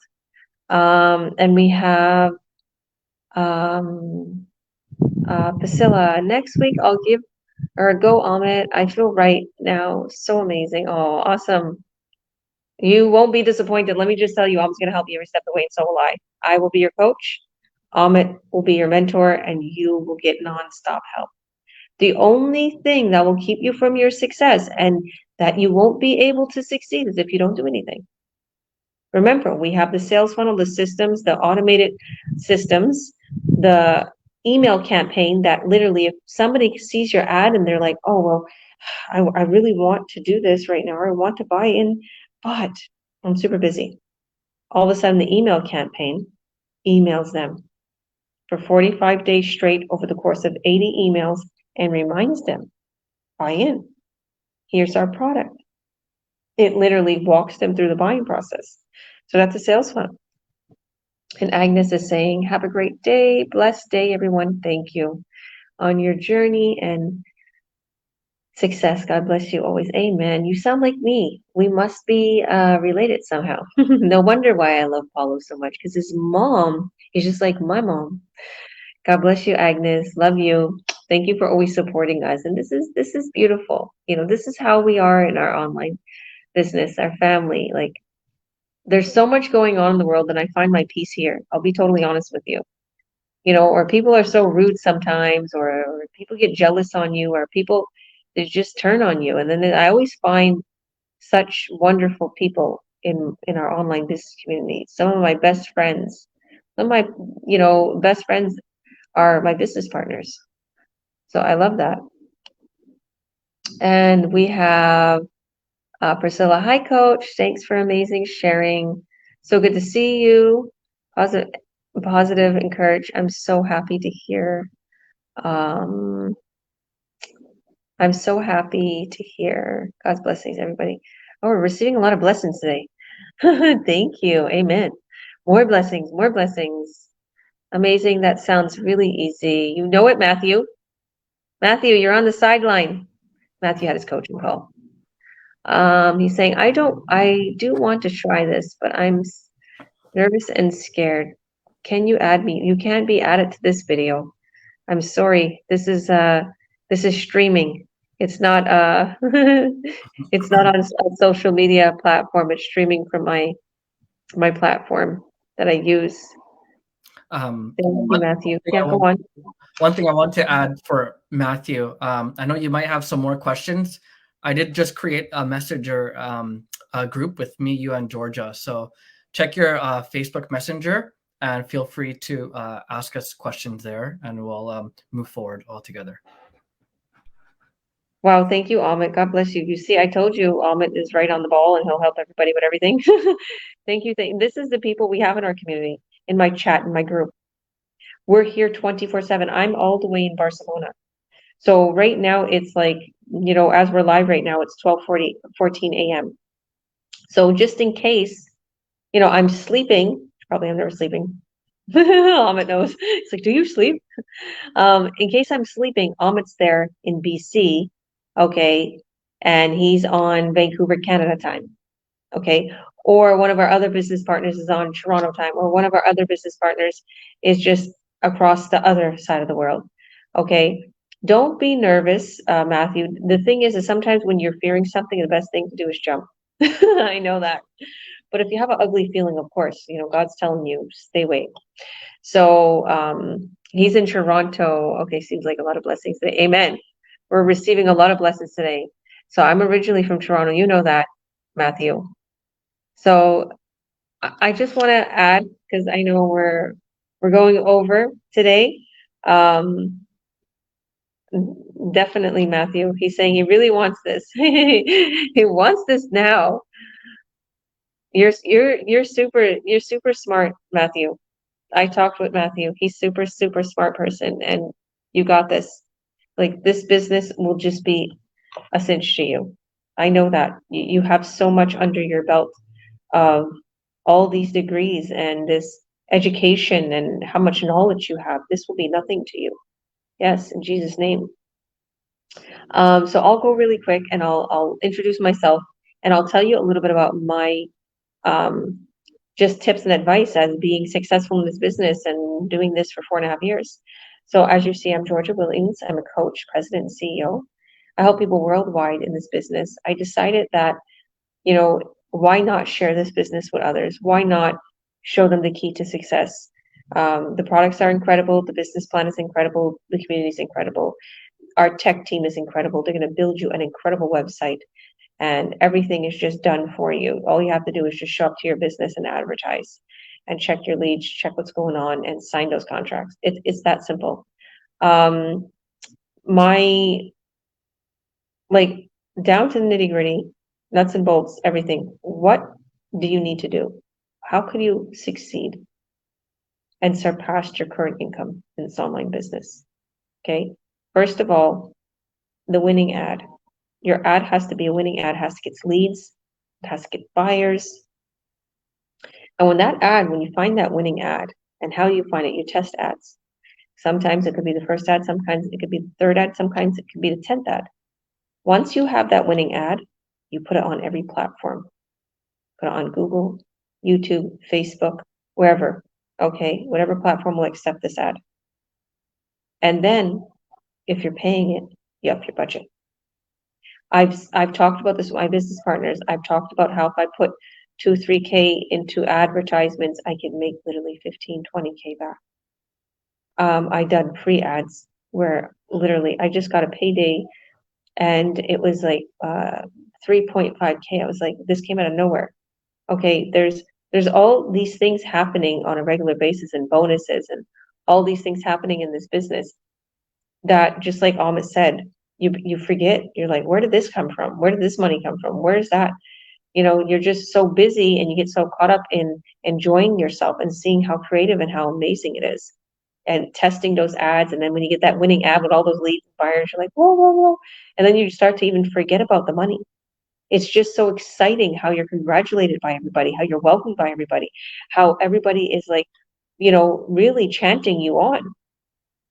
And we have Priscilla. Next week I'll give or go Ahmed. I feel right now. So amazing. Oh, awesome. You won't be disappointed. Let me just tell you, Ahmed's going to help you every step of the way, and so will I. I will be your coach. Ahmed will be your mentor, and you will get nonstop help. The only thing that will keep you from your success and that you won't be able to succeed is if you don't do anything. Remember, we have the sales funnel, the systems, the automated systems, the email campaign that literally, if somebody sees your ad and they're like, oh, well, I really want to do this right now, or I want to buy in, but I'm super busy. All of a sudden, the email campaign emails them for 45 days straight over the course of 80 emails and reminds them, buy in. Here's our product. It literally walks them through the buying process. So that's a sales funnel. And Agnes is saying, have a great day, blessed day, everyone. Thank you on your journey and success. God bless you always. Amen. You sound like me. We must be related somehow. No wonder why I love Paulo so much, because his mom is just like my mom. God bless you, Agnes. Love you. Thank you for always supporting us. And this is beautiful. This is how we are in our online business, our family. Like, there's so much going on in the world, and I find my peace here. I'll be totally honest with you. Or people are so rude sometimes, or people get jealous on you, or people, they just turn on you. And then I always find such wonderful people in our online business community. Some of my best friends, some of my, best friends are my business partners. So I love that. And we have Priscilla. Hi, Coach. Thanks for amazing sharing. So good to see you. Positive, encourage. I'm so happy to hear. I'm so happy to hear. God's blessings, everybody. Oh, we're receiving a lot of blessings today. Thank you. Amen. More blessings, more blessings. Amazing. That sounds really easy. You know it, Matthew. Matthew, you're on the sideline. Matthew had his coaching call. He's saying, I do want to try this, but I'm nervous and scared. Can you add me? You can't be added to this video. I'm sorry. This is streaming. It's not it's not on a social media platform. It's streaming from my platform that I use. Thank you, one Matthew. thing Yeah, I go want, on. one thing I want to add for Matthew, I know you might have some more questions. I did just create a messenger a group with me, you, and Georgia. So check your Facebook Messenger and feel free to ask us questions there, and we'll move forward all together. Wow, thank you, Ahmed. God bless you. You see, I told you Ahmed is right on the ball and he'll help everybody with everything. Thank you. This is the people we have in our community, in my chat, in my group. We're here 24/7. I'm all the way in Barcelona. So right now it's like, as we're live right now, it's 14 a.m. So just in case, I'm sleeping, probably I'm never sleeping. Ahmed knows. It's like, do you sleep? In case I'm sleeping, Ahmed's there in BC, okay, and he's on Vancouver, Canada time, okay, or one of our other business partners is on Toronto time, or one of our other business partners is just across the other side of the world, okay. Don't be nervous, Matthew. The thing is sometimes when you're fearing something, the best thing to do is jump. I know that. But if you have an ugly feeling, of course, God's telling you, stay away. So he's in Toronto. Okay, seems like a lot of blessings today. Amen. We're receiving a lot of blessings today. So I'm originally from Toronto. You know that, Matthew. So I just want to add, because I know we're going over today. Definitely, Matthew. He's saying he really wants this. He wants this now. You're super smart, Matthew. I talked with Matthew. He's super smart person, and you got this. Like, this business will just be a cinch to you. I know that you have so much under your belt of all these degrees and this education and how much knowledge you have. This will be nothing to you. Yes, in Jesus' name. So I'll go really quick and I'll introduce myself and I'll tell you a little bit about my um, just tips and advice as being successful in this business and doing this for 4.5 years. So as you see, I'm Georgia Williams. I'm a coach, president, and CEO. I help people worldwide in this business. I decided that, why not share this business with others? Why not show them the key to success? The products are incredible. The business plan is incredible. The community is incredible. Our tech team is incredible. They're going to build you an incredible website and everything is just done for you. All you have to do is just show up to your business and advertise and check your leads, check what's going on and sign those contracts. It's that simple. My, like, down to the nitty gritty, nuts and bolts, everything. What do you need to do? How can you succeed and surpass your current income in this online business? Okay. First of all, the winning ad. Your ad has to be a winning ad, has to get leads, it has to get buyers. And when you find that winning ad, and how you find it, you test ads. Sometimes it could be the first ad, sometimes it could be the third ad, sometimes it could be the 10th ad. Once you have that winning ad, you put it on every platform. Put it on Google, YouTube, Facebook, wherever, okay? Whatever platform will accept this ad. And then, if you're paying it, you up your budget. I've talked about this with my business partners. I've talked about how if I put 2-3K into advertisements, I can make literally 15-20K back. I done free ads where literally I just got a payday and it was like 3.5K. I was like, this came out of nowhere. Okay, there's all these things happening on a regular basis and bonuses and all these things happening in this business that, just like Ahmed said, you forget. You're like, where did this come from? Where did this money come from? Where's that? You're just so busy and you get so caught up in enjoying yourself and seeing how creative and how amazing it is and testing those ads. And then when you get that winning ad with all those leads and buyers, you're like, whoa, whoa, whoa. And then you start to even forget about the money. It's just so exciting how you're congratulated by everybody, how you're welcomed by everybody, how everybody is like, really chanting you on.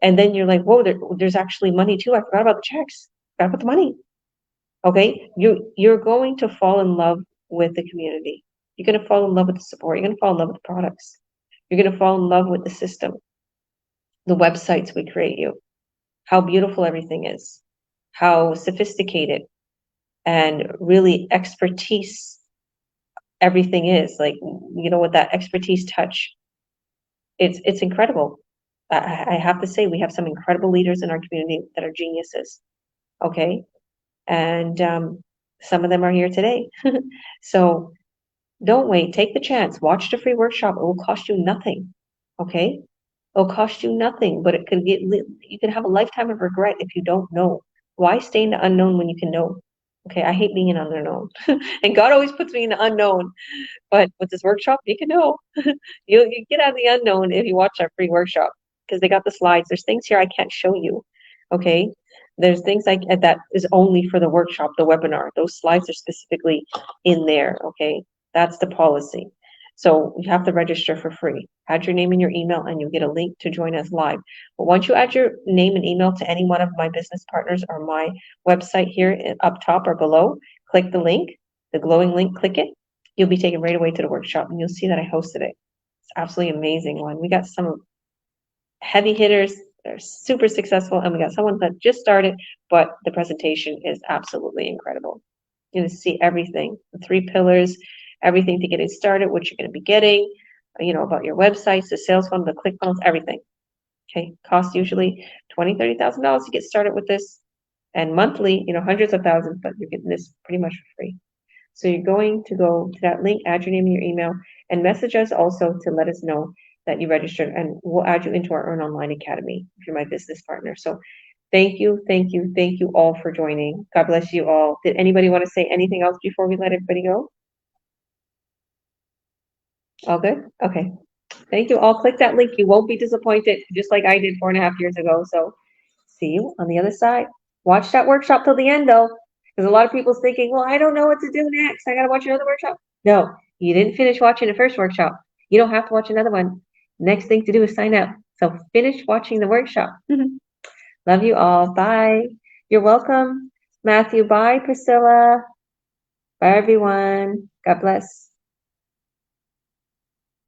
And then you're like, whoa, there's actually money too. I forgot about the checks. Forgot about the money. Okay, you're going to fall in love with the community. You're going to fall in love with the support. You're going to fall in love with the products. You're going to fall in love with the system, the websites we create you, how beautiful everything is, how sophisticated and really expertise everything is. Like, with that expertise touch. it's incredible. I have to say, we have some incredible leaders in our community that are geniuses. Okay. And some of them are here today. So don't wait. Take the chance. Watch the free workshop. It will cost you nothing. Okay. It'll cost you nothing, but you can have a lifetime of regret if you don't know. Why stay in the unknown when you can know? Okay. I hate being in unknown. And God always puts me in the unknown. But with this workshop, you can know. You get out of the unknown if you watch our free workshop, because they got the slides. There's things here I can't show you. Okay. There's things like that is only for the workshop, the webinar. Those slides are specifically in there. Okay. That's the policy. So you have to register for free. Add your name and your email, and you'll get a link to join us live. But once you add your name and email to any one of my business partners or my website here up top or below, click the link, the glowing link, click it. You'll be taken right away to the workshop, and you'll see that I hosted it. It's absolutely amazing one. We got some heavy hitters that are super successful, and we got someone that just started, but the presentation is absolutely incredible. You're going to see everything, the 3 pillars, everything to get it started, what you're going to be getting, about your websites, the sales funnel, the click funnels, everything. Okay, costs usually $20,000, $30,000 to get started with this, and monthly, hundreds of thousands, but you're getting this pretty much for free. So you're going to go to that link, add your name and your email, and message us also to let us know that you registered, and we'll add you into our Earn Online Academy if you're my business partner. So thank you, thank you, thank you all for joining. God bless you all. Did anybody want to say anything else before we let everybody go? All good? Okay. Thank you all. Click that link. You won't be disappointed, just like I did 4.5 years ago. So see you on the other side. Watch that workshop till the end, though, because a lot of people's thinking, well, I don't know what to do next. I got to watch another workshop. No, you didn't finish watching the first workshop. You don't have to watch another one. Next thing to do is sign up. So finish watching the workshop. Love you all. Bye. You're welcome, Matthew. Bye, Priscilla. Bye, everyone. God bless.